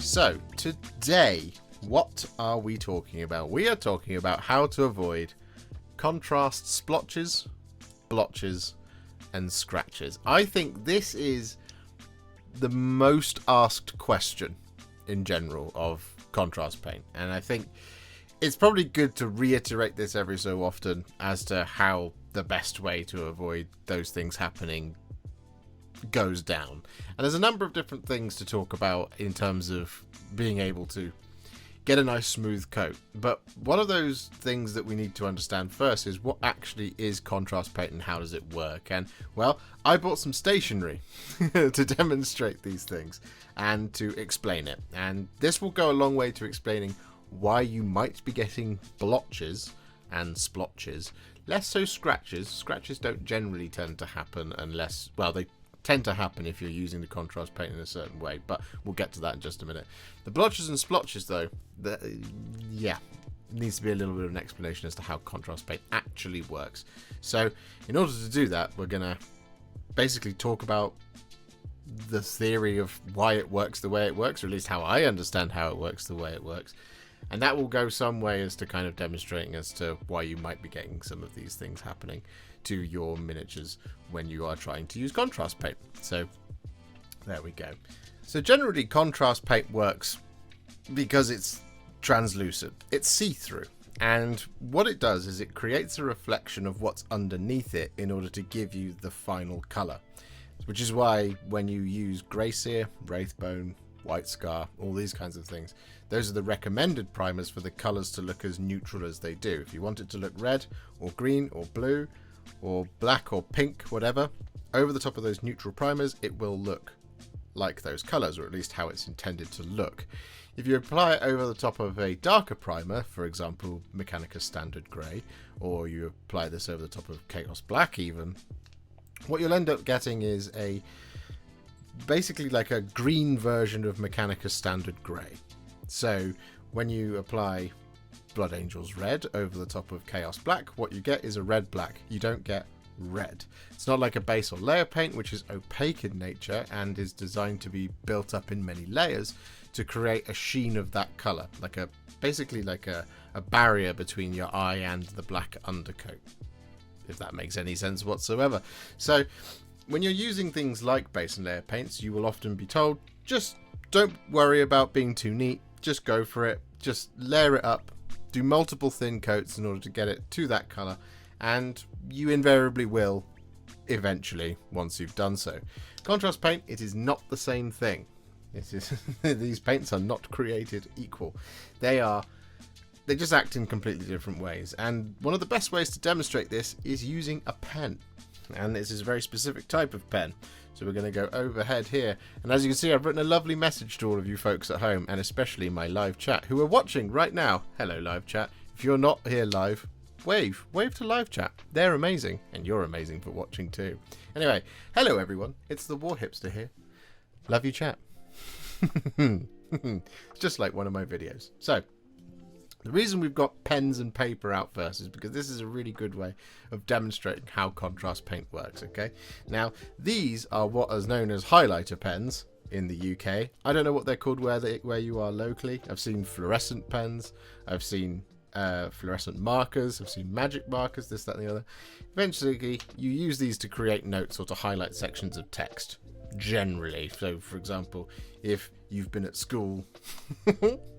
So, today, what are we talking about? We are talking about how to avoid contrast splotches, blotches, and scratches. I think this is the most asked question in general of contrast paint, and I think it's probably good to reiterate this every so often as to how the best way to avoid those things happening goes down. And there's a number of different things to talk about in terms of being able to get a nice smooth coat. But one of those things that we need to understand first is what actually is contrast paint and how does it work. And well, I bought some stationery to demonstrate these things and to explain it. And this will go a long way to explaining why you might be getting blotches and splotches. Less so scratches. Scratches don't generally tend to happen unless, well, they tend to happen if you're using the contrast paint in a certain way, but we'll get to that in just a minute. The blotches and splotches, though, needs to be a little bit of an explanation as to how contrast paint actually works. So in order to do that, we're going to basically talk about the theory of why it works the way it works, or at least how I understand how it works the way it works. And that will go some way as to kind of demonstrating as to why you might be getting some of these things happening to your miniatures when you are trying to use contrast paint. So there we go. So generally contrast paint works because it's translucent. It's see-through. And what it does is it creates a reflection of what's underneath it in order to give you the final colour. Which is why when you use Grey Seer, Wraithbone, White Scar, all these kinds of things, those are the recommended primers for the colours to look as neutral as they do. If you want it to look red or green or blue or black or pink, whatever, over the top of those neutral primers it will look like those colours, or at least how it's intended to look. If you apply it over the top of a darker primer, for example Mechanica Standard Grey, or you apply this over the top of Chaos Black even, what you'll end up getting is basically like a green version of Mechanica Standard Grey. So when you apply Blood Angels Red over the top of Chaos Black, what you get is a red-black. You don't get red. It's not like a base or layer paint, which is opaque in nature and is designed to be built up in many layers to create a sheen of that colour, basically like a barrier between your eye and the black undercoat, if that makes any sense whatsoever. So when you're using things like base and layer paints, you will often be told, just don't worry about being too neat, just go for it, just layer it up, do multiple thin coats in order to get it to that colour, and you invariably will eventually once you've done so. Contrast paint, it is not the same thing. These paints are not created equal. They just act in completely different ways, and one of the best ways to demonstrate this is using a pen. And this is a very specific type of pen. So we're going to go overhead here. And as you can see, I've written a lovely message to all of you folks at home, and especially my live chat who are watching right now. Hello, live chat. If you're not here live, wave to live chat. They're amazing, and you're amazing for watching too. Anyway, hello everyone. It's the Warhipster here. Love you, chat. It's just like one of my videos. So the reason we've got pens and paper out first is because this is a really good way of demonstrating how contrast paint works, okay? Now, these are what is known as highlighter pens in the UK. I don't know what they're called where you are locally. I've seen fluorescent pens. I've seen fluorescent markers. I've seen magic markers, this, that, and the other. Eventually, you use these to create notes or to highlight sections of text, generally. So, for example, if you've been at school...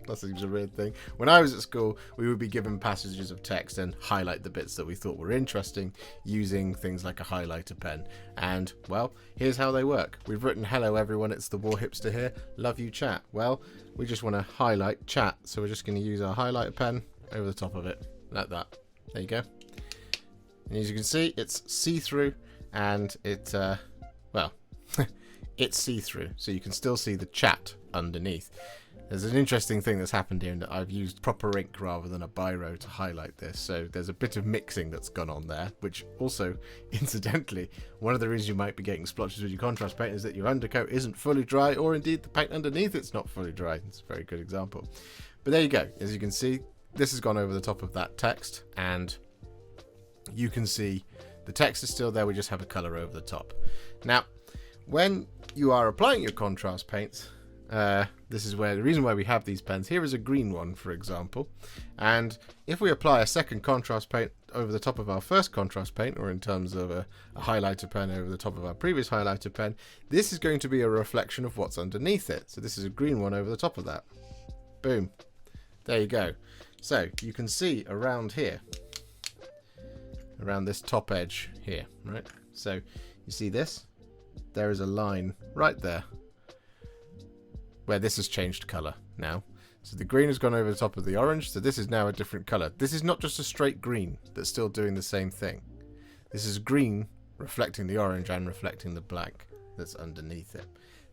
That seems a weird thing. When I was at school, we would be given passages of text and highlight the bits that we thought were interesting using things like a highlighter pen. And, well, here's how they work. We've written, hello everyone, it's the Warhipster here. Love you, chat. Well, we just want to highlight chat, so we're just going to use our highlighter pen over the top of it, like that. There you go. And as you can see, it's see-through, and it's see-through, so you can still see the chat underneath. There's an interesting thing that's happened here in that I've used proper ink rather than a biro to highlight this, so there's a bit of mixing that's gone on there, which also, incidentally, one of the reasons you might be getting splotches with your contrast paint is that your undercoat isn't fully dry, or indeed the paint underneath it's not fully dry. It's a very good example. But there you go. As you can see, this has gone over the top of that text, and you can see the text is still there, we just have a colour over the top. Now, when you are applying your contrast paints, this is where the reason why we have these pens. Here is a green one, for example, and if we apply a second contrast paint over the top of our first contrast paint, or in terms of a highlighter pen over the top of our previous highlighter pen, this is going to be a reflection of what's underneath it. So this is a green one over the top of that. Boom. There you go. So you can see around here, around this top edge here, right? So you see this? There is a line right there where this has changed colour now. So the green has gone over the top of the orange, so this is now a different colour. This is not just a straight green that's still doing the same thing. This is green reflecting the orange and reflecting the black that's underneath it.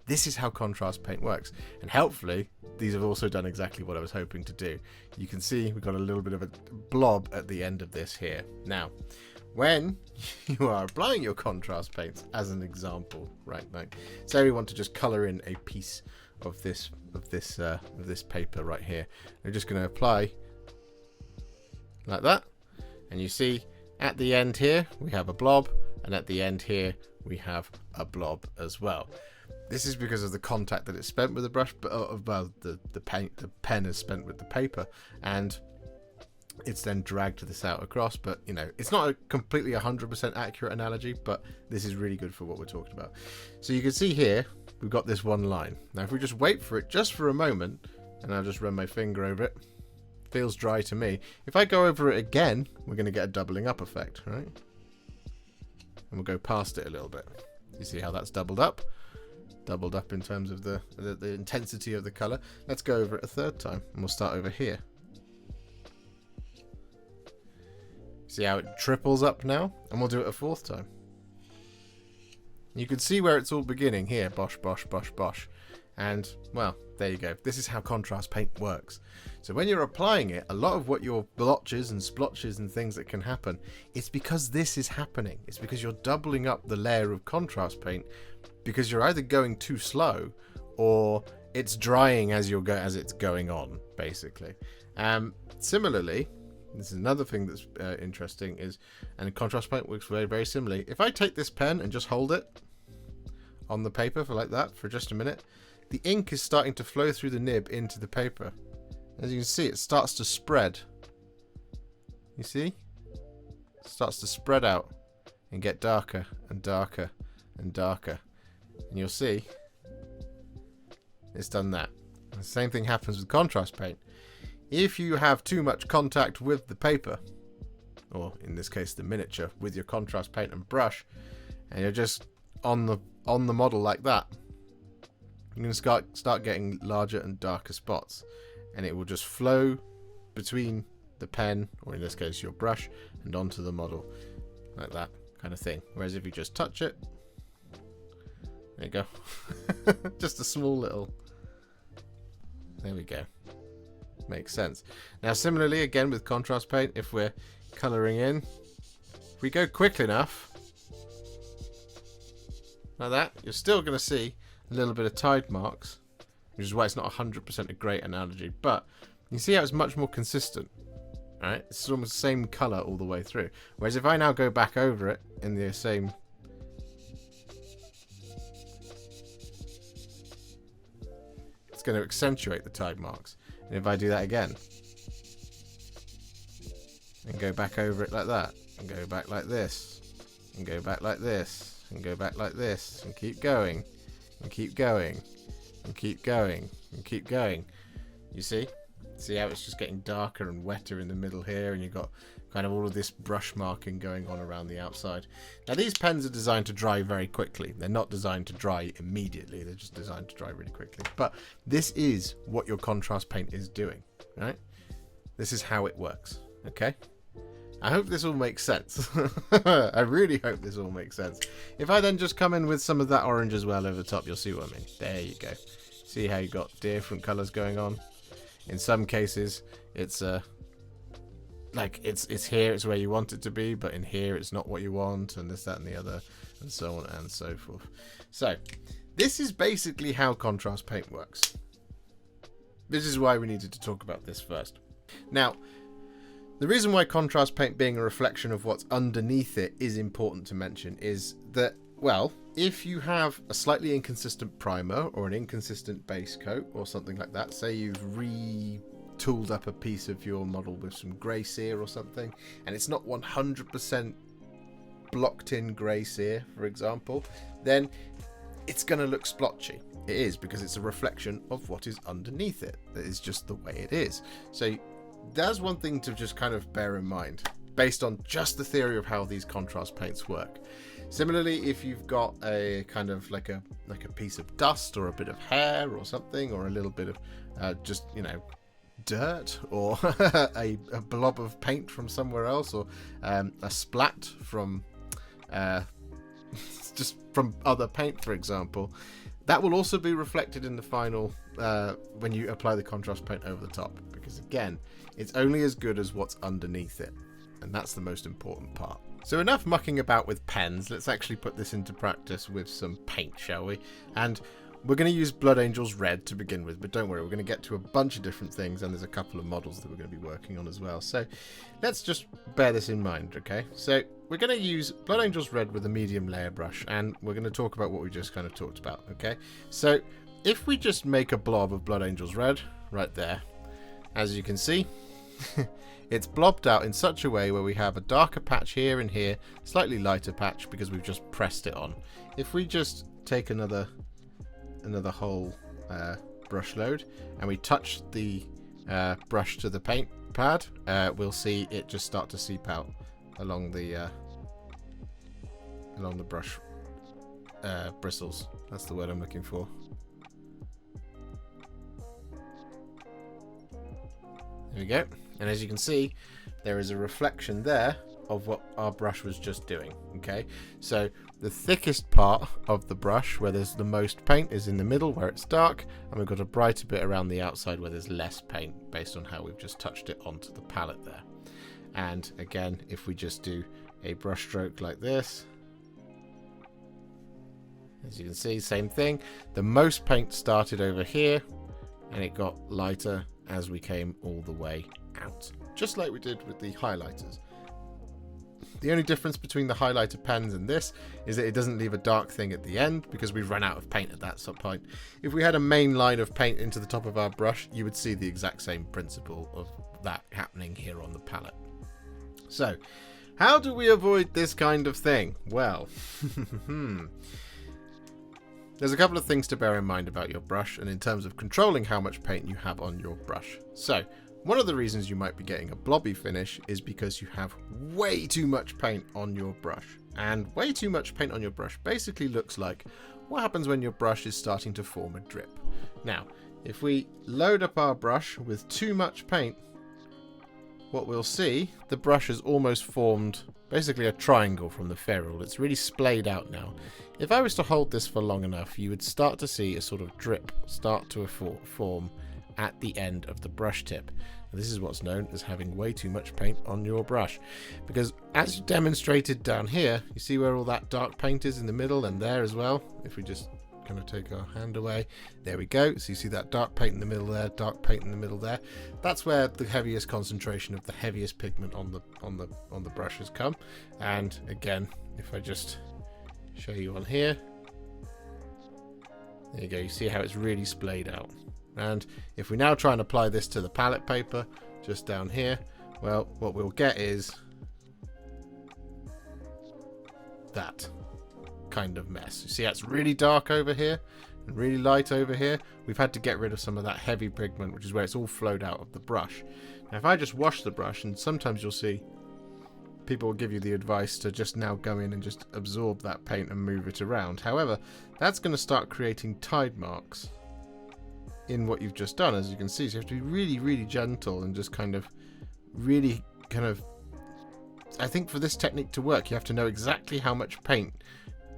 This is how contrast paint works, and helpfully these have also done exactly what I was hoping to do. You can see we've got a little bit of a blob at the end of this here. Now, when you are applying your contrast paints, as an example, right, like say we want to just colour in a piece of this paper right here, we're just going to apply like that, and you see at the end here we have a blob, and at the end here we have a blob as well. This is because of the contact that it's spent with the brush, but the pen is spent with the paper, and it's then dragged this out across. But you know, it's not a completely 100% accurate analogy, but this is really good for what we're talking about. So you can see here we've got this one line. Now if we just wait for it just for a moment, and I'll just run my finger over it, feels dry to me. If I go over it again, we're going to get a doubling up effect, right? And we'll go past it a little bit. You see how that's doubled up in terms of the intensity of the color. Let's go over it a third time, and we'll start over here. See how it triples up now? And we'll do it a fourth time. You can see where it's all beginning here. Bosh, bosh, bosh, bosh. And, well, there you go. This is how contrast paint works. So when you're applying it, a lot of what your blotches and splotches and things that can happen, it's because this is happening. It's because you're doubling up the layer of contrast paint, because you're either going too slow or it's drying as it's going on, basically. Similarly, this is another thing that's interesting, and contrast paint works very, very similarly. If I take this pen and just hold it on the paper for just a minute, the ink is starting to flow through the nib into the paper. As you can see, it starts to spread. You see? It starts to spread out and get darker and darker and darker. And you'll see it's done that. And the same thing happens with contrast paint. If you have too much contact with the paper, or in this case the miniature, with your contrast paint and brush, and you're just on the model like that, you're going to start getting larger and darker spots, and it will just flow between the pen, or in this case your brush, and onto the model like that kind of thing. Whereas if you just touch it, there you go. Just a small little, there we go. Makes sense. Now similarly, again with contrast paint, if we're colouring in, if we go quick enough like that, you're still going to see a little bit of tide marks, which is why it's not 100% a great analogy, but you see how it's much more consistent, right? It's almost the same colour all the way through. Whereas if I now go back over it in the same, it's going to accentuate the tide marks. And if I do that again, and go back over it like that, and go back like this, and go back like this, and go back like this, and keep going, and keep going, and keep going, and keep going. You see? See how it's just getting darker and wetter in the middle here, and you've got kind of all of this brush marking going on around the outside. Now these pens are designed to dry very quickly. They're not designed to dry immediately. They're just designed to dry really quickly. But this is what your contrast paint is doing, right? This is how it works, okay? I hope this all makes sense. I really hope this all makes sense. If I then just come in with some of that orange as well over the top, you'll see what I mean. There you go. See how you've got different colours going on? In some cases, it's like it's here, it's where you want it to be, but in here it's not what you want, and this, that, and the other, and so on and so forth. So this is basically how contrast paint works. This is why we needed to talk about this first. Now, the reason why contrast paint being a reflection of what's underneath it is important to mention is that Well, if you have a slightly inconsistent primer or an inconsistent base coat or something like that, say you've retooled up a piece of your model with some grey cere or something, and it's not 100% blocked in grey cere, for example, then it's going to look splotchy. It is, because it's a reflection of what is underneath it. That is just the way it is. So that's one thing to just kind of bear in mind, based on just the theory of how these contrast paints work. Similarly, if you've got a kind of like a piece of dust or a bit of hair or something, or a little bit of just, you know, dirt, or a blob of paint from somewhere else, or a splat from just from other paint, for example, that will also be reflected in the final when you apply the contrast paint over the top, because again, it's only as good as what's underneath it, and that's the most important part. So enough mucking about with pens, let's actually put this into practice with some paint, shall we? And we're going to use Blood Angels Red to begin with, but don't worry, we're going to get to a bunch of different things, and there's a couple of models that we're going to be working on as well. So let's just bear this in mind, okay? So we're going to use Blood Angels Red with a medium layer brush, and we're going to talk about what we just kind of talked about, okay? So if we just make a blob of Blood Angels Red right there, as you can see, it's blobbed out in such a way where we have a darker patch here and here, slightly lighter patch because we've just pressed it on. If we just take another whole brush load and we touch the brush to the paint pad, we'll see it just start to seep out along the brush bristles. That's the word I'm looking for. There we go. And as you can see, there is a reflection there of what our brush was just doing. Okay, so the thickest part of the brush where there's the most paint is in the middle where it's dark, and we've got a brighter bit around the outside where there's less paint, based on how we've just touched it onto the palette there. And again, if we just do a brush stroke like this, as you can see, same thing. The most paint started over here, and it got lighter as we came all the way out, just like we did with the highlighters. The only difference between the highlighter pens and this is that it doesn't leave a dark thing at the end, because we've run out of paint at that point. If we had a main line of paint into the top of our brush, you would see the exact same principle of that happening here on the palette. So how do we avoid this kind of thing? Well, there's a couple of things to bear in mind about your brush, and in terms of controlling how much paint you have on your brush. So one of the reasons you might be getting a blobby finish is because you have way too much paint on your brush. And way too much paint on your brush basically looks like what happens when your brush is starting to form a drip. Now, if we load up our brush with too much paint, what we'll see, the brush has almost formed basically a triangle from the ferrule. It's really splayed out now. If I was to hold this for long enough, you would start to see a sort of drip start to form at the end of the brush tip. And this is what's known as having way too much paint on your brush, because as demonstrated down here, you see where all that dark paint is in the middle, and there as well. If we just kind of take our hand away, there we go. So you see that dark paint in the middle there, dark paint in the middle there. That's where the heaviest concentration of the heaviest pigment on the brush has come. And again, if I just show you on here, there you go. You see how it's really splayed out. And if we now try and apply this to the palette paper just down here, well, what we'll get is that kind of mess. You see how it's really dark over here and really light over here? We've had to get rid of some of that heavy pigment, which is where it's all flowed out of the brush. Now if I just wash the brush, and sometimes you'll see people will give you the advice to just now go in and just absorb that paint and move it around. However, that's going to start creating tide marks in what you've just done, as you can see. So you have to be really, really gentle and just kind of really I think for this technique to work, you have to know exactly how much paint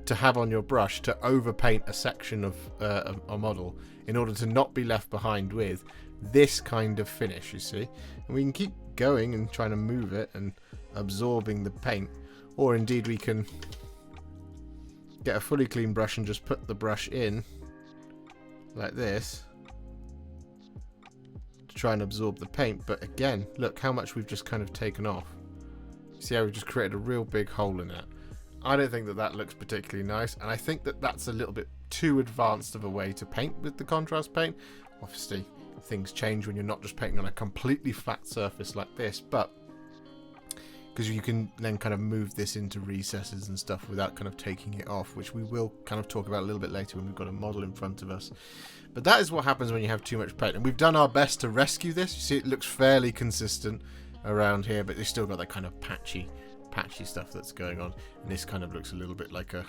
to have on your brush to overpaint a section of a model in order to not be left behind with this kind of finish, you see. And we can keep going and trying to move it and absorbing the paint, or indeed we can get a fully clean brush and just put the brush in like this to try and absorb the paint. But again, look how much we've just kind of taken off. See how we've just created a real big hole in it. I don't think that that looks particularly nice, and I think that that's a little bit too advanced of a way to paint with the contrast paint. Obviously, things change when you're not just painting on a completely flat surface like this, but because you can then kind of move this into recesses and stuff without kind of taking it off, which we will kind of talk about a little bit later when we've got a model in front of us. But that is what happens when you have too much paint, and we've done our best to rescue this. You see, it looks fairly consistent around here, but you've still got that kind of patchy stuff that's going on, and this kind of looks a little bit like a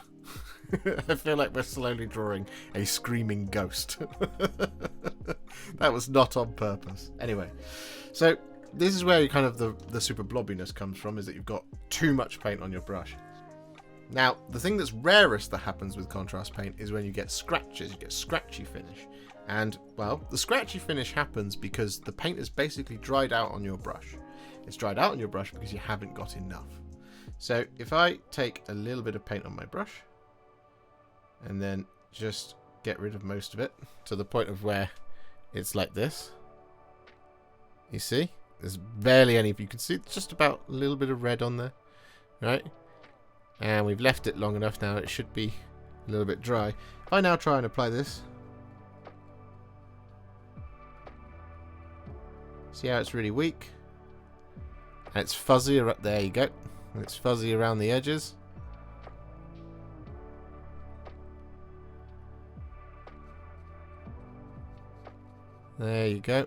I feel like we're slowly drawing a screaming ghost. That was not on purpose. Anyway, so this is where you kind of the super blobbiness comes from, is that you've got too much paint on your brush. Now, the thing that's rarest that happens with contrast paint is when you get scratches, you get scratchy finish. And, well, the scratchy finish happens because the paint is basically dried out on your brush. It's dried out on your brush because you haven't got enough. So if I take a little bit of paint on my brush and then just get rid of most of it to the point of where it's like this, you see? There's barely any, you can see it's just about a little bit of red on there, right? And we've left it long enough now, it should be a little bit dry. If I now try and apply this, see how it's really weak? And it's fuzzy, there you go. And it's fuzzy around the edges. There you go.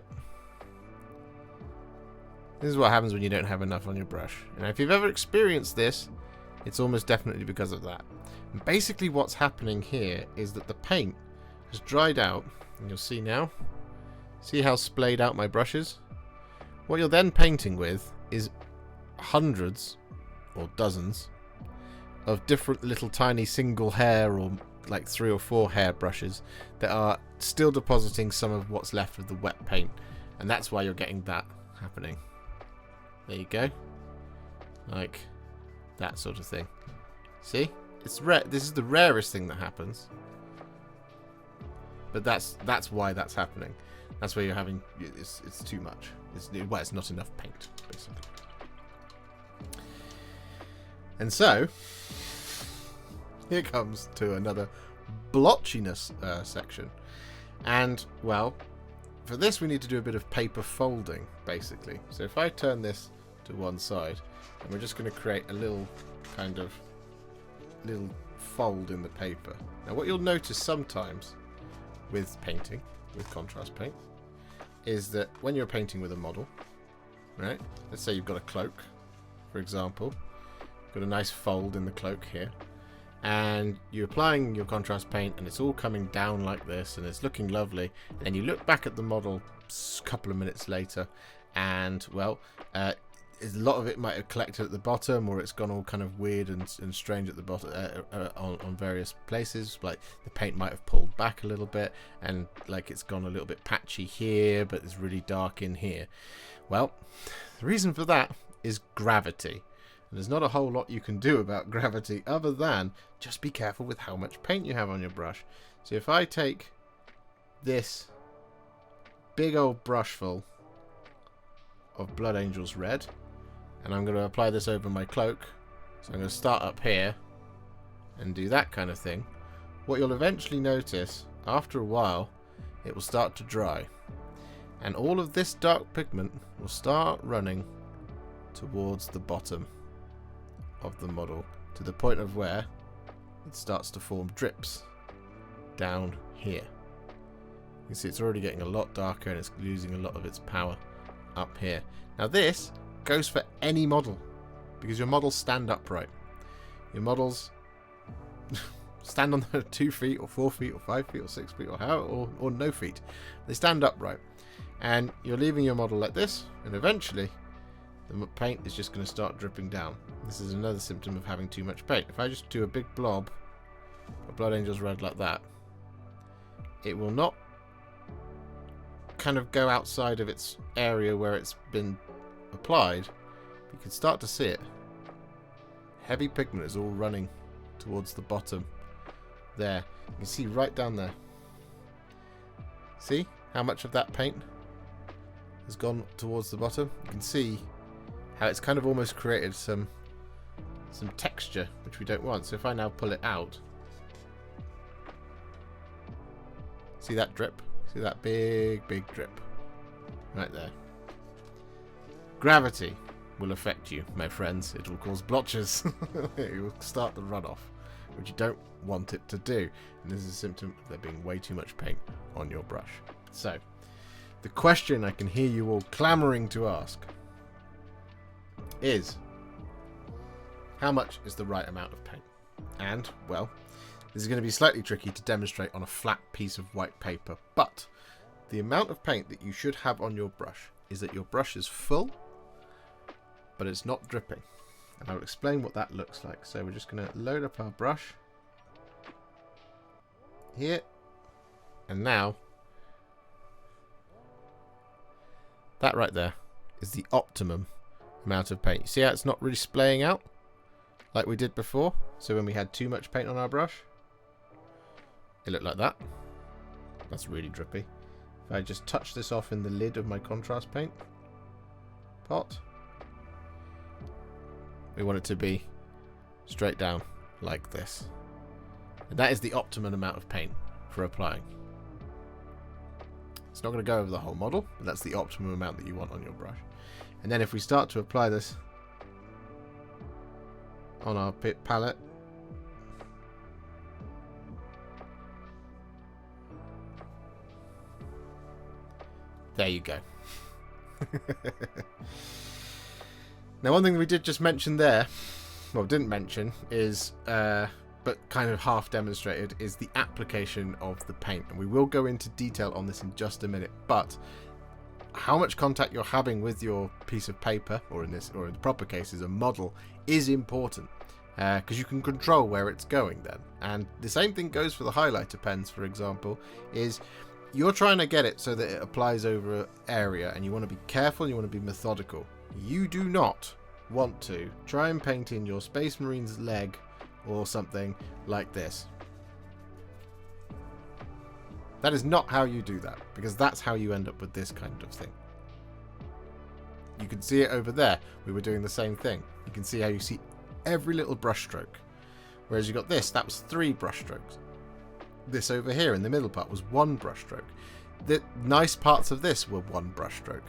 This is what happens when you don't have enough on your brush. And if you've ever experienced this, it's almost definitely because of that. And basically what's happening here is that the paint has dried out, and you'll see now. See how splayed out my brush is? What you're then painting with is hundreds or dozens of different little tiny single hair or like 3 or 4 hair brushes that are still depositing some of what's left of the wet paint, and that's why you're getting that happening. There you go, like that sort of thing. See, it's rare. This is the rarest thing that happens, but that's why that's happening. That's where you're having it's too much. It's not enough paint, basically. And so here comes to another blotchiness section. And, well, for this we need to do a bit of paper folding, basically. So if I turn this to one side, and we're just going to create a little kind of little fold in the paper. Now what you'll notice sometimes with painting, with contrast paint, is that when you're painting with a model, right? Let's say you've got a cloak, for example. Got a nice fold in the cloak here, and you're applying your contrast paint and it's all coming down like this and it's looking lovely, and then you look back at the model a couple of minutes later and, well, a lot of it might have collected at the bottom, or it's gone all kind of weird and strange at the bottom on various places. Like the paint might have pulled back a little bit, and like it's gone a little bit patchy here, but it's really dark in here. Well, the reason for that is gravity. And there's not a whole lot you can do about gravity other than just be careful with how much paint you have on your brush. So if I take this big old brush full of Blood Angels Red, and I'm going to apply this over my cloak, so I'm going to start up here and do that kind of thing, what you'll eventually notice, after a while, it will start to dry. And all of this dark pigment will start running towards the bottom of the model, to the point of where it starts to form drips down here. You can see it's already getting a lot darker and it's losing a lot of its power up here. Now this goes for any model, because your models stand upright. Your models stand on 2 feet or 4 feet or 5 feet or 6 feet or how, or no feet. They stand upright, and you're leaving your model like this, and eventually the paint is just going to start dripping down. This is another symptom of having too much paint. If I just do a big blob of Blood Angels Red like that, it will not kind of go outside of its area where it's been applied. You can start to see it. Heavy pigment is all running towards the bottom there. You can see right down there. See how much of that paint has gone towards the bottom? You can see how it's kind of almost created some some texture, which we don't want. So if I now pull it out, see that drip? See that big drip? Right there. Gravity will affect you, my friends. It will cause blotches. It will start the runoff, which you don't want it to do. And this is a symptom of there being way too much paint on your brush. So, the question I can hear you all clamoring to ask is, how much is the right amount of paint? And, well, this is going to be slightly tricky to demonstrate on a flat piece of white paper, but the amount of paint that you should have on your brush is that your brush is full, but it's not dripping. And I'll explain what that looks like. So we're just going to load up our brush here, and now that right there is the optimum amount of paint. You see how it's not really splaying out like we did before? So when we had too much paint on our brush, it looked like that. That's really drippy. If I just touch this off in the lid of my contrast paint pot, we want it to be straight down like this. And that is the optimum amount of paint for applying. It's not going to go over the whole model, but that's the optimum amount that you want on your brush. And then if we start to apply this on our palette, there you go. Now, one thing we did just mention there, well, didn't mention, is, but kind of half demonstrated, is the application of the paint. And we will go into detail on this in just a minute, but how much contact you're having with your piece of paper, or in the proper case is a model, is important. Because you can control where it's going then. And the same thing goes for the highlighter pens, for example, is you're trying to get it so that it applies over an area, and you want to be careful, you want to be methodical. You do not want to try and paint in your Space Marine's leg or something like this. That is not how you do that, because that's how you end up with this kind of thing. You can see it over there. We were doing the same thing. You can see how you see every little brush stroke. Whereas you got this, that was 3 brush strokes. This over here in the middle part was 1 brush stroke. The nice parts of this were 1 brush stroke.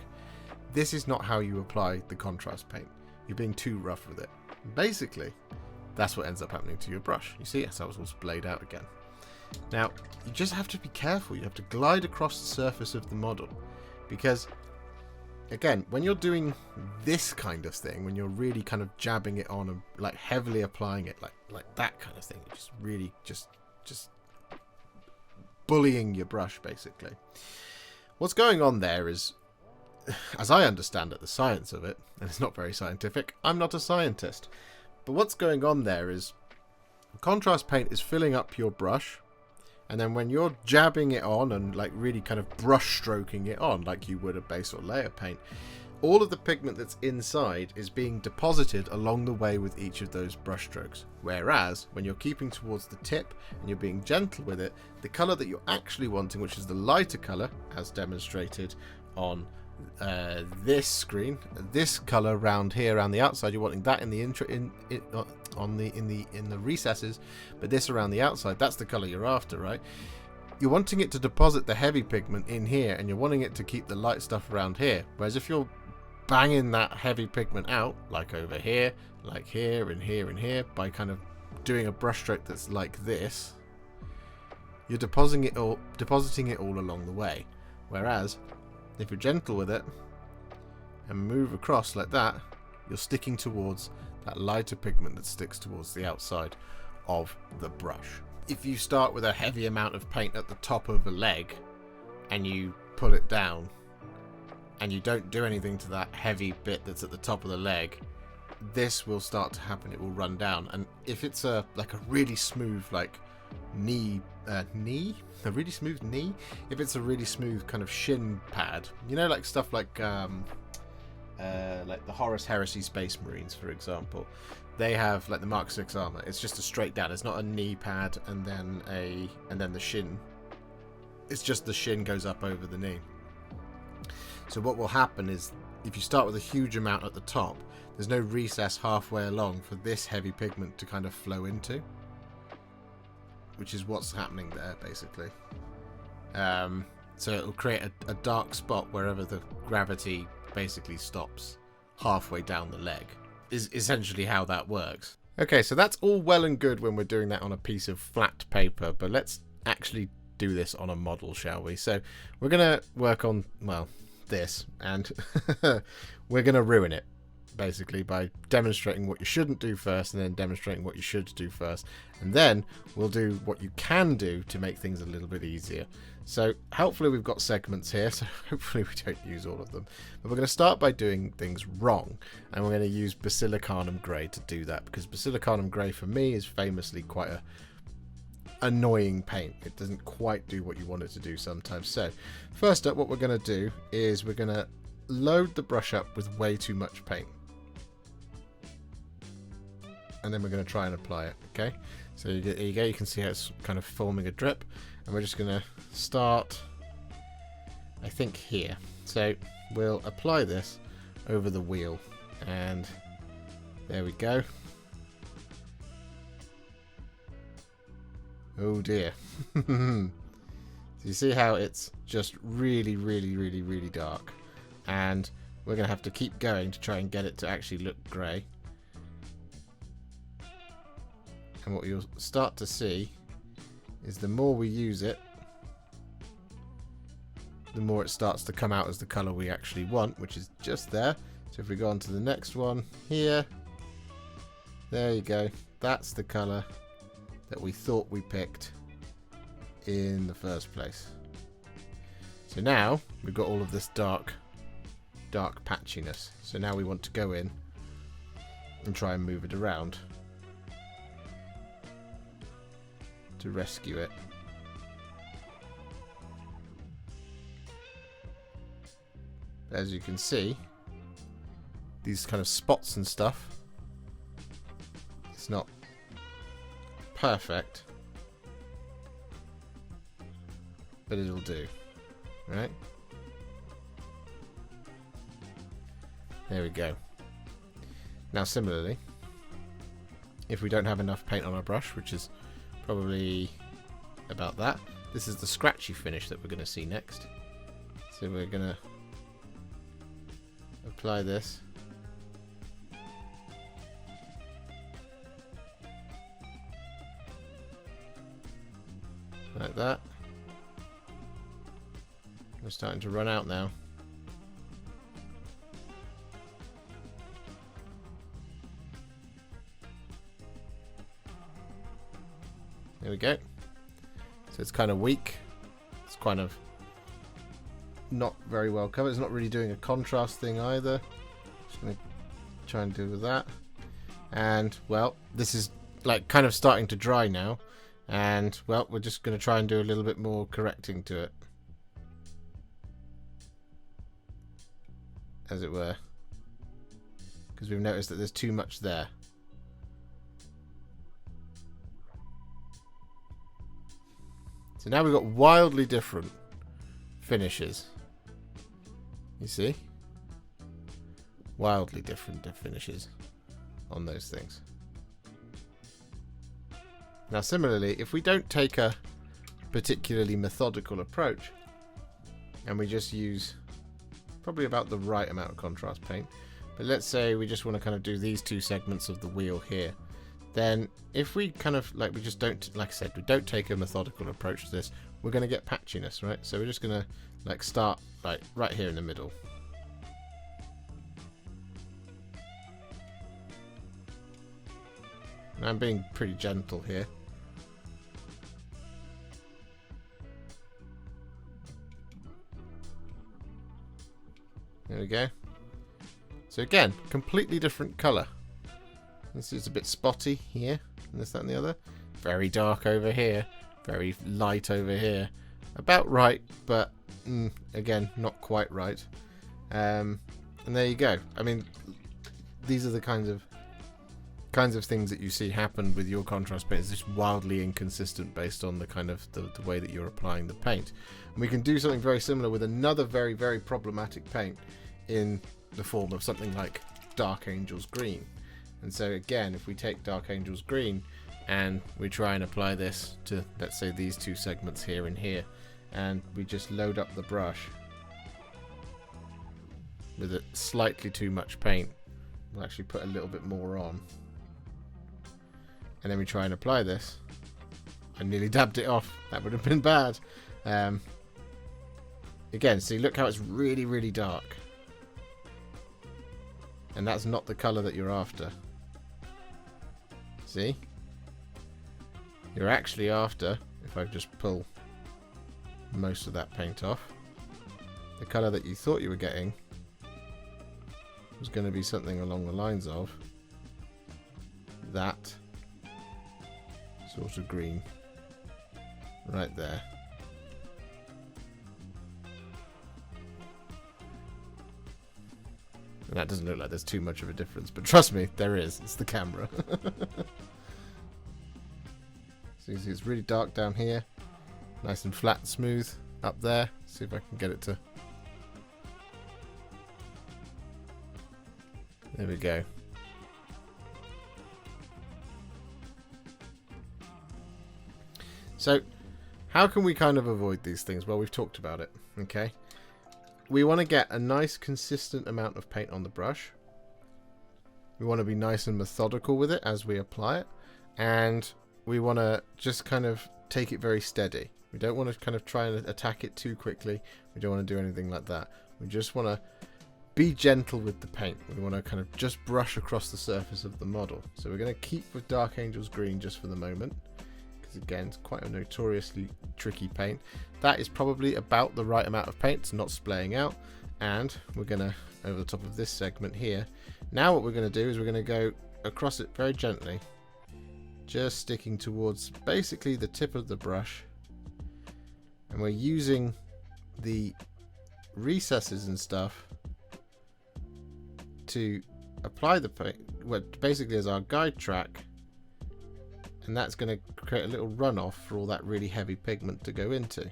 This is not how you apply the contrast paint. You're being too rough with it. Basically, that's what ends up happening to your brush. You see, that's how it's all splayed out again. Now, you just have to be careful. You have to glide across the surface of the model. Because, again, when you're doing this kind of thing, when you're really kind of jabbing it on and like heavily applying it, like that kind of thing, you're just really just bullying your brush, basically. What's going on there is, as I understand it, the science of it, and it's not very scientific, I'm not a scientist, but what's going on there is contrast paint is filling up your brush, and then when you're jabbing it on and like really kind of brush stroking it on like you would a base or layer paint, all of the pigment that's inside is being deposited along the way with each of those brush strokes. Whereas when you're keeping towards the tip and you're being gentle with it, the colour that you're actually wanting, which is the lighter colour, as demonstrated on this screen, this colour around here around the outside, you're wanting that in the in the recesses, but this around the outside, that's the colour you're after, right? You're wanting it to deposit the heavy pigment in here, and you're wanting it to keep the light stuff around here. Whereas if you're banging that heavy pigment out, like over here, like here, and here, and here, by kind of doing a brush stroke that's like this, you're depositing it all along the way. Whereas if you're gentle with it and move across like that, you're sticking towards that lighter pigment that sticks towards the outside of the brush. If you start with a heavy amount of paint at the top of a leg and you pull it down and you don't do anything to that heavy bit that's at the top of the leg, this will start to happen. It will run down. And if it's like a really smooth like a really smooth knee, if it's a really smooth kind of shin pad, you know, like stuff like the Horus Heresy Space Marines, for example, they have like the Mark 6 armor. It's just a straight down. It's not a knee pad and then the shin. It's just the shin goes up over the knee. So what will happen is, if you start with a huge amount at the top, there's no recess halfway along for this heavy pigment to kind of flow into, which is what's happening there, basically. So it'll create a dark spot wherever the gravity basically stops halfway down the leg, is essentially how that works. Okay, so that's all well and good when we're doing that on a piece of flat paper, but let's actually do this on a model, shall we? So we're going to work on, well, this, and we're going to ruin it, basically, by demonstrating what you shouldn't do first, and then demonstrating what you should do first, and then we'll do what you can do to make things a little bit easier. So hopefully we've got segments here, so hopefully we don't use all of them. But we're going to start by doing things wrong, and we're going to use Basilicanum Grey to do that, because Basilicanum Grey for me is famously quite a annoying paint. It doesn't quite do what you want it to do sometimes. So first up, what we're going to do is we're going to load the brush up with way too much paint, and then we're going to try and apply it. Okay, so there you go, you can see how it's kind of forming a drip, and we're just going to start, I think, here. So we'll apply this over the wheel, and there we go. Oh dear. So you see how it's just really, really, really, really dark, and we're going to have to keep going to try and get it to actually look grey. And what you'll start to see is the more we use it, the more it starts to come out as the colour we actually want, which is just there. So if we go on to the next one here, there you go. That's the colour that we thought we picked in the first place. So now we've got all of this dark patchiness. So now we want to go in and try and move it around to rescue it. As you can see, these kind of spots and stuff, it's not perfect, but it'll do, right? There we go. Now similarly, if we don't have enough paint on our brush, which is probably about that, this is the scratchy finish that we're going to see next. So we're going to apply this. Like that. We're starting to run out now. There we go. So it's kind of weak. It's kind of not very well covered. It's not really doing a contrast thing either. Just going to try and do with that. And, well, this is like kind of starting to dry now. And, well, we're just going to try and do a little bit more correcting to it, as it were, because we've noticed that there's too much there. So now we've got wildly different finishes. You see? Wildly different finishes on those things. Now similarly, if we don't take a particularly methodical approach, and we just use probably about the right amount of contrast paint, but let's say we just want to kind of do these two segments of the wheel here, then if we kind of, like, we just don't, like I said, we don't take a methodical approach to this, we're going to get patchiness, right? So we're just going to, like, start, like, right here in the middle. And I'm being pretty gentle here. There we go. So again, completely different colour. This is a bit spotty here, and this, that, and the other. Very dark over here. Very light over here. About right, but again, not quite right. And there you go. I mean, these are the kinds of kinds of things that you see happen with your contrast paint is just wildly inconsistent based on the kind of the way that you're applying the paint. And we can do something very similar with another very, very problematic paint in the form of something like Dark Angels Green. And so again, if we take Dark Angels Green and we try and apply this to, let's say, these two segments here and here, and we just load up the brush with a slightly too much paint, we'll actually put a little bit more on, and then we try and apply this. I nearly dabbed it off. That would have been bad. Again, see, look how it's really, really dark. And that's not the colour that you're after. See? You're actually after, if I just pull most of that paint off, the colour that you thought you were getting was going to be something along the lines of that sort of green right there. And that doesn't look like there's too much of a difference, but trust me, there is. It's the camera. So you see it's really dark down here, nice and flat and smooth up there. See if I can get it to... There we go. So, how can we kind of avoid these things? Well, we've talked about it, okay? We want to get a nice consistent amount of paint on the brush. We want to be nice and methodical with it as we apply it. And we want to just kind of take it very steady. We don't want to kind of try and attack it too quickly. We don't want to do anything like that. We just want to be gentle with the paint. We want to kind of just brush across the surface of the model. So we're going to keep with Dark Angels Green just for the moment, because again, it's quite a notoriously tricky paint. That is probably about the right amount of paint. It's not splaying out. And we're going to, over the top of this segment here, now what we're going to do is we're going to go across it very gently, just sticking towards basically the tip of the brush. And we're using the recesses and stuff to apply the paint, well, basically as our guide track, and that's going to create a little runoff for all that really heavy pigment to go into,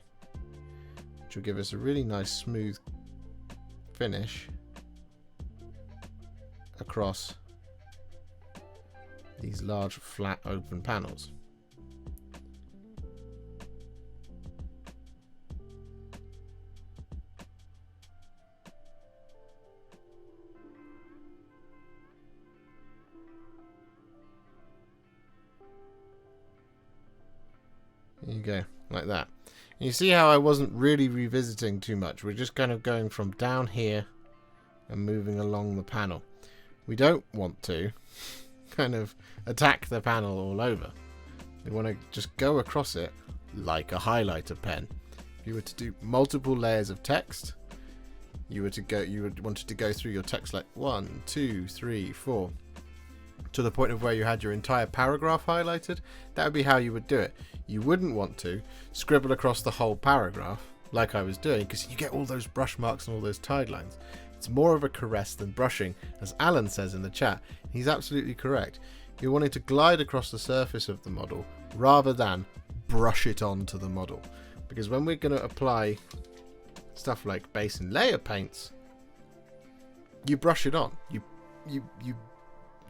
which will give us a really nice smooth finish across these large flat open panels. There you go, like that. And you see how I wasn't really revisiting too much. We're just kind of going from down here and moving along the panel. We don't want to kind of attack the panel all over. We want to just go across it like a highlighter pen. If you were to do multiple layers of text, you would want to go through your text like 1, 2, 3, 4 to the point of where you had your entire paragraph highlighted. That would be how you would do it. You wouldn't want to scribble across the whole paragraph like I was doing, because you get all those brush marks and all those tide lines. It's more of a caress than brushing, as Alan says in the chat. He's absolutely correct. You're wanting to glide across the surface of the model rather than brush it onto the model, because when we're going to apply stuff like base and layer paints, you brush it on.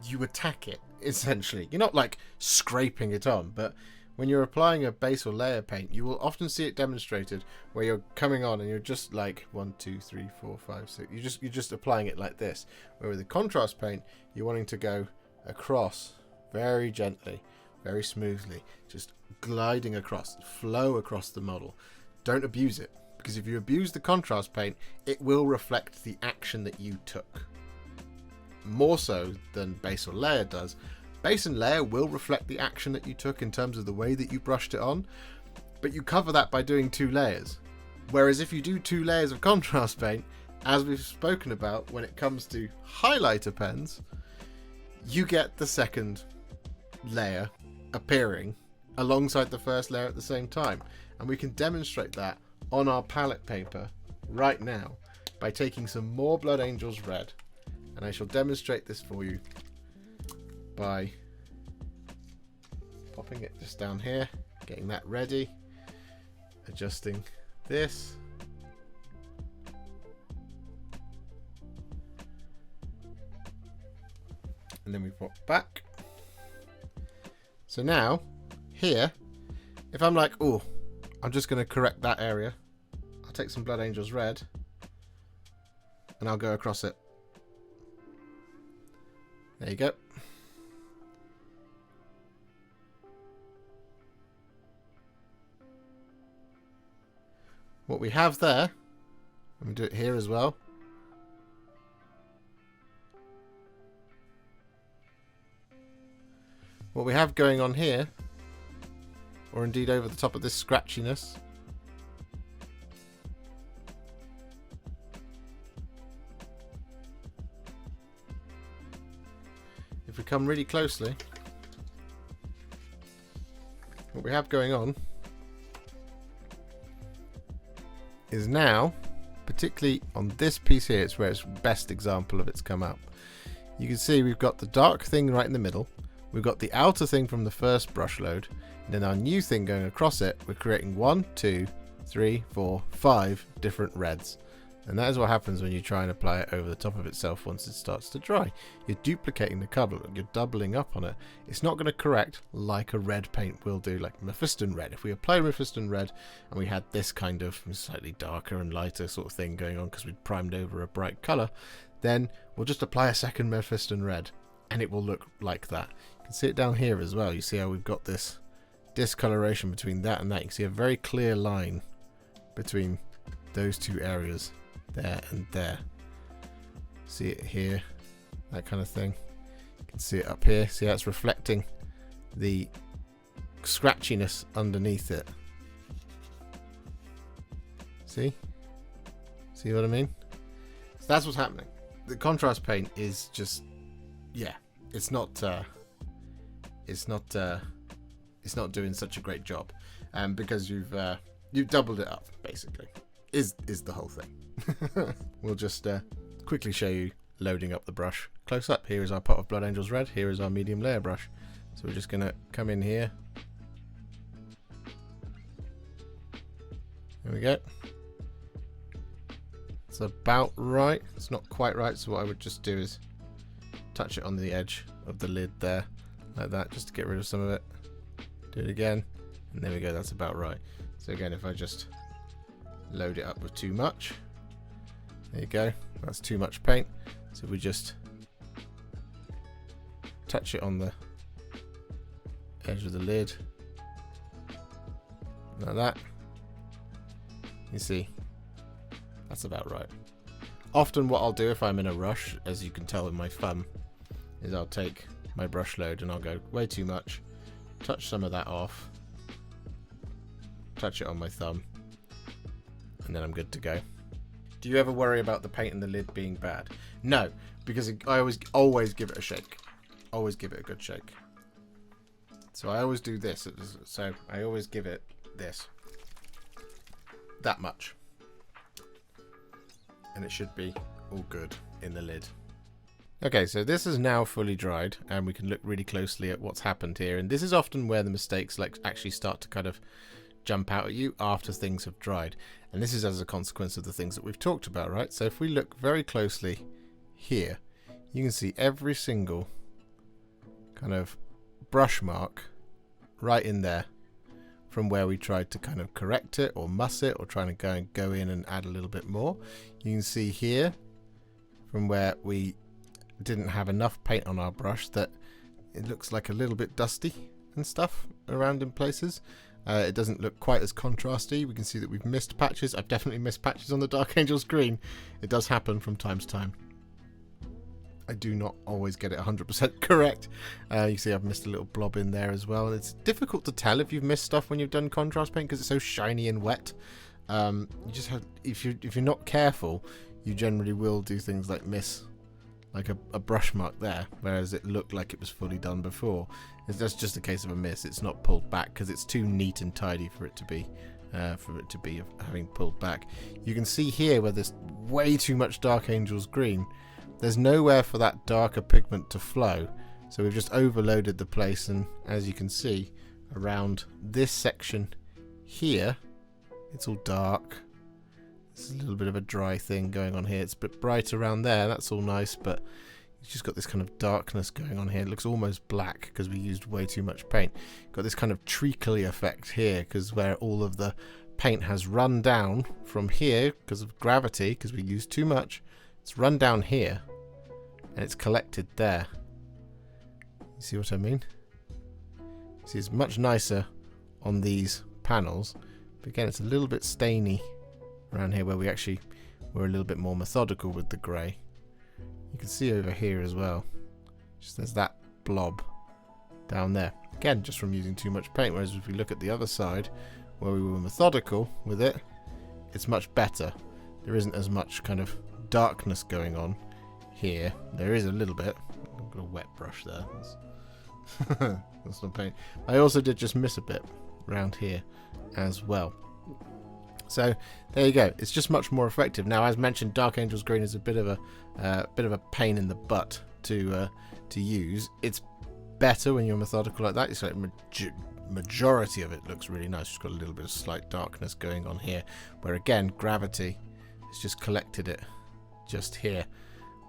You attack it, essentially. You're not like scraping it on, but when you're applying a base or layer paint, you will often see it demonstrated where you're coming on and you're just like 1, 2, 3, 4, 5, 6. You're just applying it like this. Where with the contrast paint, you're wanting to go across very gently, very smoothly, just gliding across, flow across the model. Don't abuse it, because if you abuse the contrast paint, it will reflect the action that you took. More so than base or layer does. Base and layer will reflect the action that you took in terms of the way that you brushed it on, but you cover that by doing 2 layers. Whereas if you do 2 layers of contrast paint, as we've spoken about when it comes to highlighter pens, you get the second layer appearing alongside the first layer at the same time. And we can demonstrate that on our palette paper right now by taking some more Blood Angels Red. And I shall demonstrate this for you by popping it just down here, getting that ready, adjusting this. And then we pop back. So now, here, if I'm like, oh, I'm just going to correct that area, I'll take some Blood Angels Red and I'll go across it. There you go. What we have there, let me do it here as well. What we have going on here, or indeed over the top of this scratchiness, if we come really closely, what we have going on is now, particularly on this piece here, it's where it's best example of it's come up. You can see we've got the dark thing right in the middle. We've got the outer thing from the first brush load, and then our new thing going across it, we're creating 1, 2, 3, 4, 5 different reds. And that is what happens when you try and apply it over the top of itself once it starts to dry. You're duplicating the colour, you're doubling up on it. It's not going to correct like a red paint will do, like Mephiston Red. If we apply Mephiston Red and we had this kind of slightly darker and lighter sort of thing going on because we'd primed over a bright colour, then we'll just apply a second Mephiston Red and it will look like that. You can see it down here as well. You see how we've got this discoloration between that and that. You can see a very clear line between those two areas, there and there. See it here, that kind of thing. You can see it up here. See how it's reflecting the scratchiness underneath it. See what I mean? So that's what's happening. The contrast paint is just, yeah, it's not doing such a great job, because you've doubled it up, basically, is the whole thing. We'll just quickly show you loading up the brush close up. Here is our pot of Blood Angels Red. Here is our medium layer brush. So we're just going to come in here. There we go. It's about right. It's not quite right, so what I would just do is touch it on the edge of the lid there, like that, just to get rid of some of it. Do it again, and there we go, that's about right. So again, if I just load it up with too much, there you go, that's too much paint. So if we just touch it on the edge of the lid, like that, you see, that's about right. Often what I'll do if I'm in a rush, as you can tell with my thumb, is I'll take my brush load and I'll go way too much, touch some of that off, touch it on my thumb, and then I'm good to go. Do you ever worry about the paint in the lid being bad? No, because I always give it a shake. Always give it a good shake. So I always do this. So I always give it this. That much. And it should be all good in the lid. Okay, so this is now fully dried, and we can look really closely at what's happened here. And this is often where the mistakes actually start to kind of jump out at you after things have dried. And this is as a consequence of the things that we've talked about, right? So if we look very closely here, you can see every single kind of brush mark right in there from where we tried to kind of correct it or muss it or trying to go in and add a little bit more. You can see here from where we didn't have enough paint on our brush that it looks like a little bit dusty and stuff around in places. It doesn't look quite as contrasty. We can see that we've missed patches. I've definitely missed patches on the Dark Angels green. It does happen from time to time. I do not always get it 100% correct. You see I've missed a little blob in there as well. And it's difficult to tell if you've missed stuff when you've done contrast paint because it's so shiny and wet. You just have, if you're not careful, you generally will do things like miss like a brush mark there, whereas it looked like it was fully done before. That's just a case of a miss. It's not pulled back because it's too neat and tidy for it to be having pulled back. You can see here where there's way too much Dark Angels green. There's nowhere for that darker pigment to flow So we've just overloaded the place, and as you can see around this section here, it's all dark. There's a little bit of a dry thing going on here. It's a bit bright around there, that's all nice, but you've just got this kind of darkness going on here. It looks almost black because we used way too much paint. Got this kind of treacly effect here because where all of the paint has run down from here because of gravity, because we used too much, it's run down here and it's collected there. You see what I mean? See, it's much nicer on these panels, but again it's a little bit stainy around here where we actually were a little bit more methodical with the grey. You can see over here as well, just there's that blob down there, again just from using too much paint, whereas if we look at the other side where we were methodical with it, it's much better. There isn't as much kind of darkness going on here. There is a little bit. I've got a wet brush there. That's not paint. I also did just miss a bit around here as well. So there you go. It's just much more effective. Now, as mentioned, Dark Angel's Green is a bit of a pain in the butt to use. It's better when you're methodical like that. It's like majority of it looks really nice. It's got a little bit of slight darkness going on here, where again gravity has just collected it just here,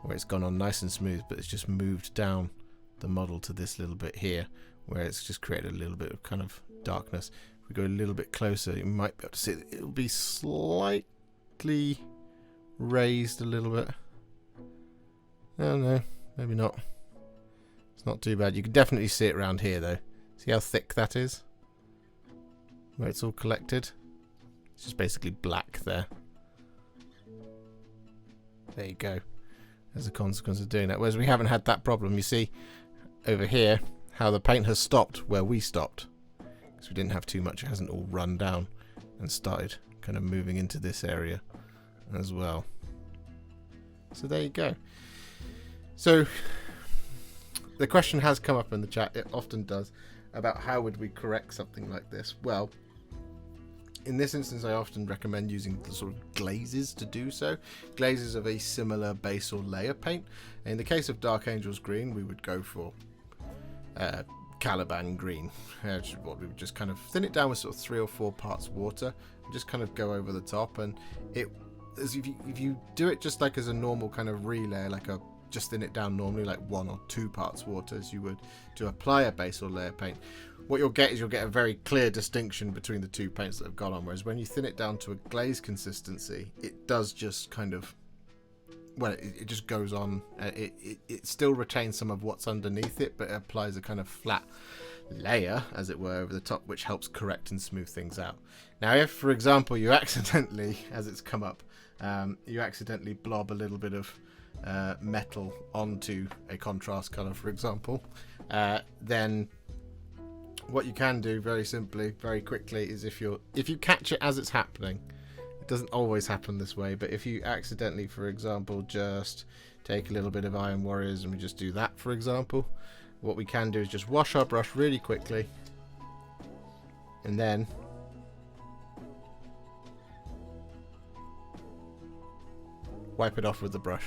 where it's gone on nice and smooth, but it's just moved down the model to this little bit here, where it's just created a little bit of kind of darkness. If we go a little bit closer, you might be able to see it'll be slightly raised a little bit. Oh no, maybe not. It's not too bad. You can definitely see it around here though. See how thick that is? Where it's all collected? It's just basically black there. There you go. As a consequence of doing that. Whereas we haven't had that problem. You see over here how the paint has stopped where we stopped. Because we didn't have too much. It hasn't all run down and started kind of moving into this area as well. So there you go. So the question has come up in the chat. It often does. About how would we correct something like this. Well, in this instance I often recommend using the sort of glazes to do so. Glazes of a similar base or layer paint. In the case of Dark Angel's Green, we would go for Caliban Green. We would just kind of thin it down with sort of 3 or 4 parts water and just kind of go over the top, and it, as if you do it just like as a normal kind of relayer, like a just thin it down normally like 1 or 2 parts water as you would to apply a base or layer paint, what you'll get is you'll get a very clear distinction between the two paints that have gone on, whereas when you thin it down to a glaze consistency, it does just kind of, well, it just goes on. It still retains some of what's underneath it, but it applies a kind of flat layer, as it were, over the top, which helps correct and smooth things out. Now, if, for example, you accidentally, as it's come up, you accidentally blob a little bit of metal onto a contrast color, for example, then what you can do very simply, very quickly, is if you catch it as it's happening, it doesn't always happen this way, but if you accidentally, for example, just take a little bit of Iron Warriors and we just do that, for example, what we can do is just wash our brush really quickly and then wipe it off with the brush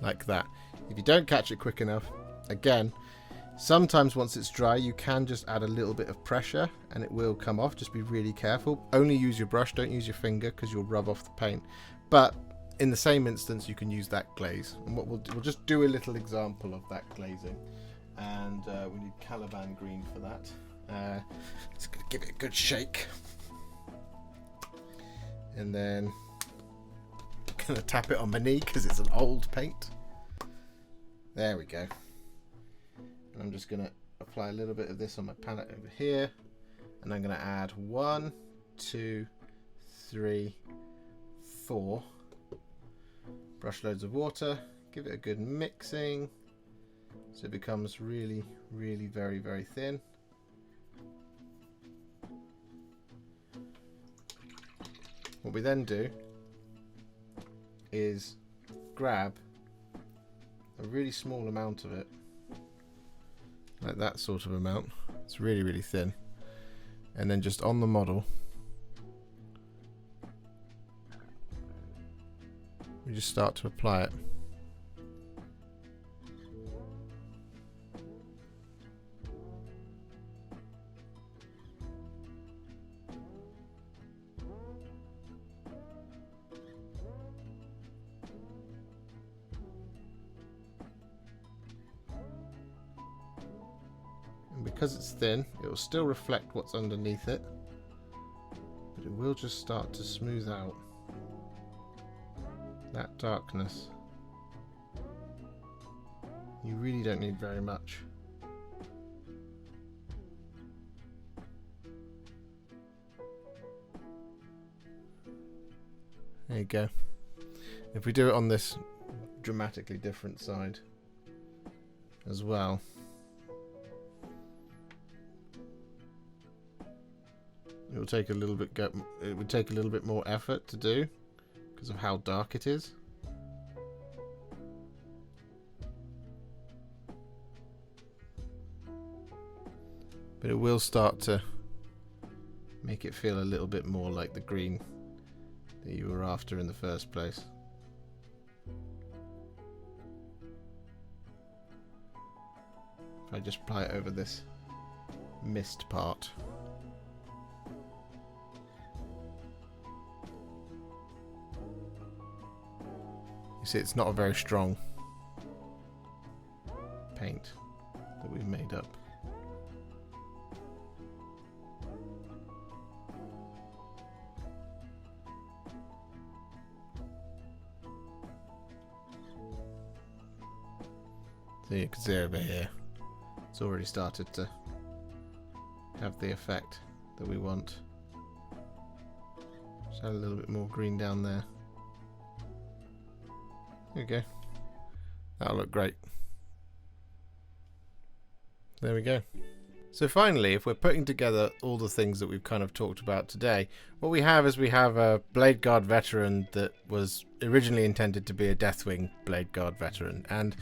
like that. If you don't catch it quick enough, again, sometimes once it's dry you can just add a little bit of pressure and it will come off. Just be really careful. Only use your brush, don't use your finger, because you'll rub off the paint. But in the same instance you can use that glaze, and what we'll just do a little example of that glazing, and we need Caliban Green for that. Just gonna give it a good shake and then gonna tap it on my knee because it's an old paint. There we go. And I'm just gonna apply a little bit of this on my palette over here, and I'm gonna add 1, 2, 3, 4 brush loads of water, give it a good mixing so it becomes really, really very, very thin. What we then do is grab a really small amount of it, like that sort of amount. It's really, really thin, and then just on the model we just start to apply it. because it's thin, it will still reflect what's underneath it, but it will just start to smooth out that darkness. You really don't need very much. There you go. If we do it on this dramatically different side as well, it will take a little bit. It would take a little bit more effort to do because of how dark it is. But it will start to make it feel a little bit more like the green that you were after in the first place. If I just apply it over this mist part. You see, it's not a very strong paint that we've made up. So you can see over here, it's already started to have the effect that we want. Just add a little bit more green down there. There we go. That'll look great. There we go. So finally, if we're putting together all the things that we've kind of talked about today, what we have is we have a Blade Guard veteran that was originally intended to be a Deathwing Blade Guard veteran, and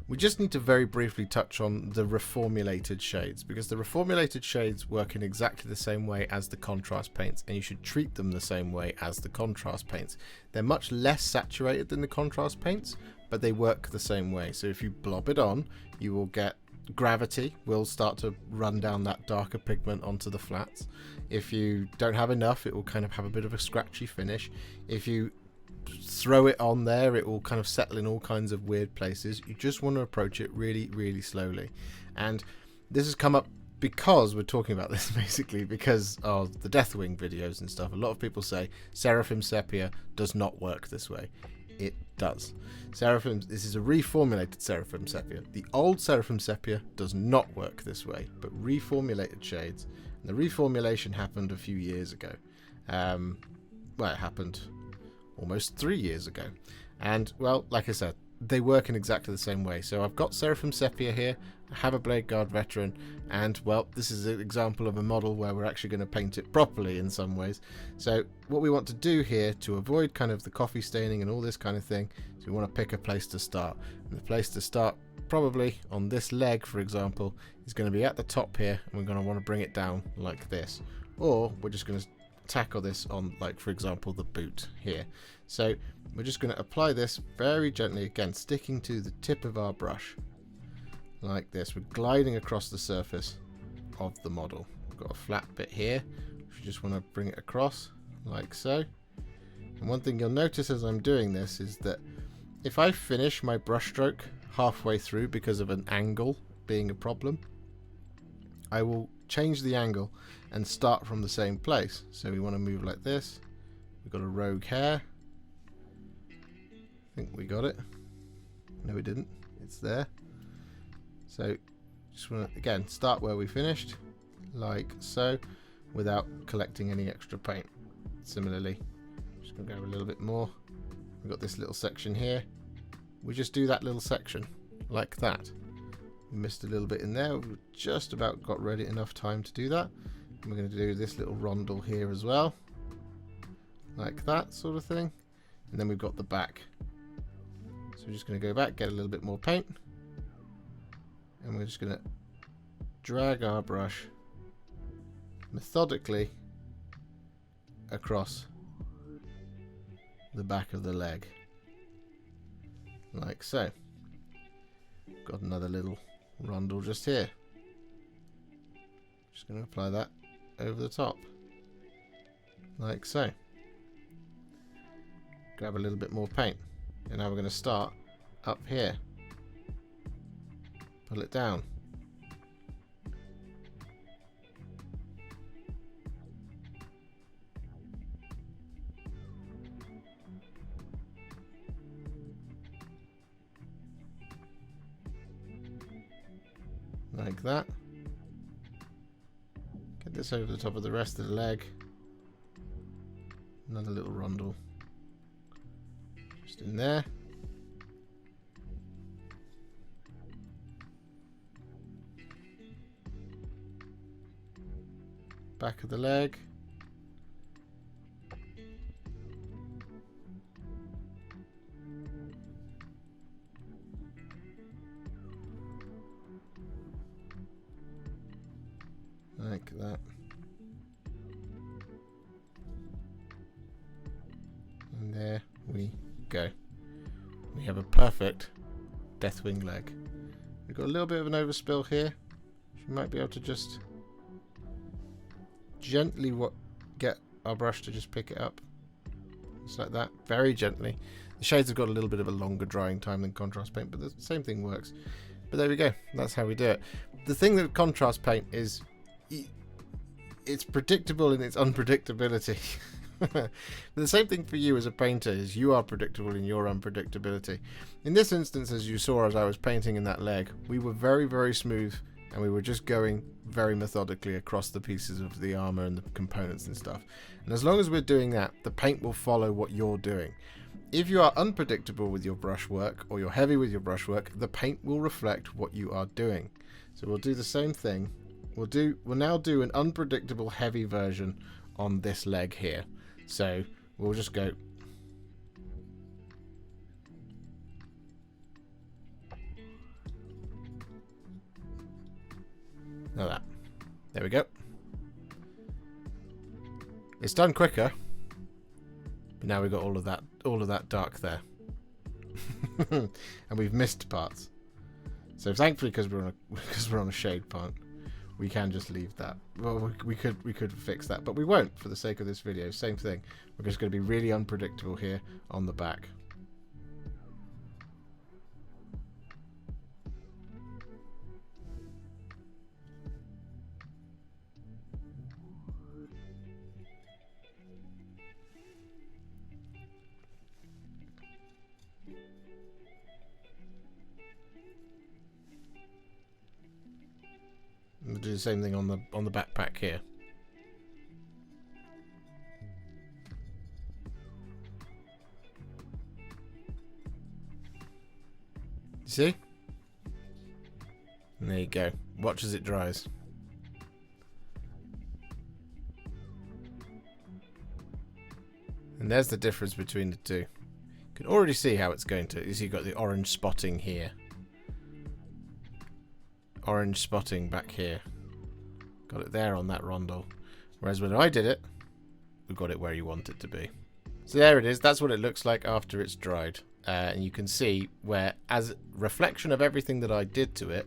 we just need to very briefly touch on the reformulated shades, because the reformulated shades work in exactly the same way as the contrast paints, and you should treat them the same way as the contrast paints. They're much less saturated than the contrast paints, but they work the same way. So if you blob it on, you will get gravity will start to run down that darker pigment onto the flats. If you don't have enough, it will kind of have a bit of a scratchy finish. If you throw it on there, it will kind of settle in all kinds of weird places. You just want to approach it really, really slowly. And this has come up because we're talking about this basically because of the Deathwing videos and stuff. A lot of people say Seraphim Sepia does not work this way. It does. This is a reformulated Seraphim Sepia. The old Seraphim Sepia does not work this way, but reformulated shades. And the reformulation happened a few years ago. Well, it happened almost 3 years ago. And, well, like I said, they work in exactly the same way. So I've got Seraphim Sepia here, I have a Blade Guard veteran, and, well, this is an example of a model where we're actually going to paint it properly in some ways. So what we want to do here to avoid kind of the coffee staining and all this kind of thing is we want to pick a place to start. And the place to start, probably on this leg, for example, is going to be at the top here, and we're going to want to bring it down like this. Or we're just going to tackle this on, like, for example, the boot here. So we're just going to apply this very gently, again sticking to the tip of our brush like this. We're gliding across the surface of the model. We've got a flat bit here, we just want to bring it across like so. And one thing you'll notice as I'm doing this is that if I finish my brush stroke halfway through because of an angle being a problem, I will change the angle and start from the same place. So we want to move like this. We've got a rogue hair. I think we got it. No, we didn't. It's there. So just want to, again, start where we finished, like so, without collecting any extra paint. Similarly, just going to go a little bit more. We've got this little section here. We just do that little section like that. We missed a little bit in there. We've just about got ready enough time to do that. And we're going to do this little rondel here as well, like that sort of thing. And then we've got the back. So we're just going to go back, get a little bit more paint, and we're just going to drag our brush methodically across the back of the leg, like so. Got another little rondel just here. Just going to apply that over the top, like so. Grab a little bit more paint, and now we're going to start up here. Pull it down, like that. Get this over the top of the rest of the leg. Another little rondel. Just in there. Back of the leg. Like that. And there we go. We have a perfect Deathwing leg. We've got a little bit of an overspill here. We might be able to just gently get our brush to just pick it up. Just like that. Very gently. The shades have got a little bit of a longer drying time than contrast paint, but the same thing works. But there we go. That's how we do it. The thing with contrast paint is it's predictable in its unpredictability. But the same thing for you as a painter is you are predictable in your unpredictability. In this instance, as you saw as I was painting in that leg, we were very, very smooth and we were just going very methodically across the pieces of the armor and the components and stuff. And as long as we're doing that, the paint will follow what you're doing. If you are unpredictable with your brushwork or you're heavy with your brushwork, the paint will reflect what you are doing. So we'll do the same thing. We'll now do an unpredictable heavy version on this leg here. So we'll just go like that. There we go. It's done quicker. But now we've got all of that dark there. And we've missed parts. So thankfully, because we're on a shade part, we can just leave that. Well, we could fix that, but we won't for the sake of this video. Same thing. We're just going to be really unpredictable here on the back. We'll do the same thing on the backpack here. You see? And there you go. Watch as it dries. And there's the difference between the two. You can already see how it's going to. You see, you've got the orange spotting here. Orange spotting back here. Got it there on that rondel. Whereas when I did it, we got it where you want it to be. So there it is. That's what it looks like after it's dried. And you can see where, as reflection of everything that I did to it,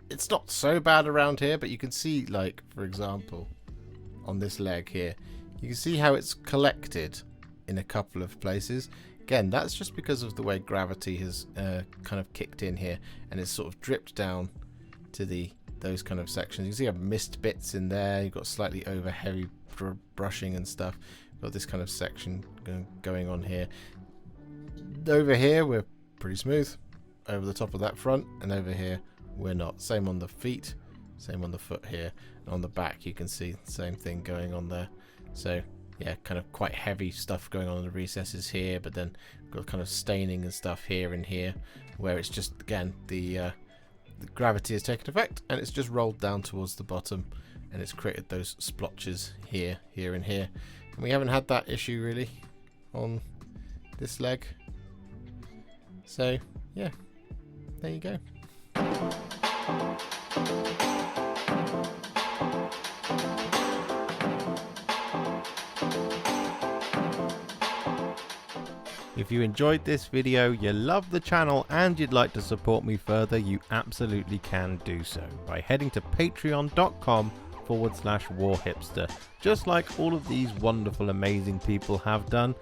it's not so bad around here, but you can see, like, for example, on this leg here, you can see how it's collected in a couple of places. Again, that's just because of the way gravity has kind of kicked in here, and it's sort of dripped down to those kind of sections. You can see I've missed bits in there. You've got slightly over heavy brushing and stuff. You've got this kind of section going on here. Over here, we're pretty smooth over the top of that front, and over here, we're not. Same on the feet, same on the foot here. And on the back, you can see the same thing going on there. So yeah, kind of quite heavy stuff going on in the recesses here, but then got kind of staining and stuff here and here, where it's just, again, the gravity has taken effect, and it's just rolled down towards the bottom, and it's created those splotches here, here, and here. And we haven't had that issue really on this leg. So yeah, there you go. If you enjoyed this video, you love the channel, and you'd like to support me further, you absolutely can do so by heading to patreon.com/Warhipster, just like all of these wonderful, amazing people have done.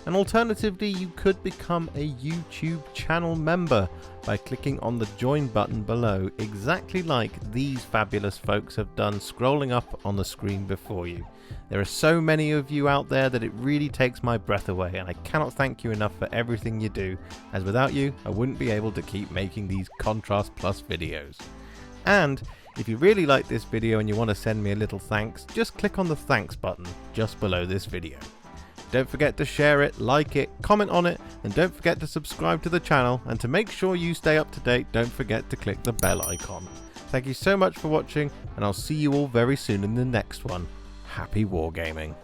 And alternatively, you could become a YouTube channel member by clicking on the join button below, exactly like these fabulous folks have done, scrolling up on the screen before you. There are so many of you out there that it really takes my breath away, and I cannot thank you enough for everything you do, as without you, I wouldn't be able to keep making these Contrast Plus videos. And if you really like this video and you want to send me a little thanks, just click on the thanks button just below this video. Don't forget to share it, like it, comment on it, and don't forget to subscribe to the channel, and to make sure you stay up to date, don't forget to click the bell icon. Thank you so much for watching, and I'll see you all very soon in the next one. Happy wargaming.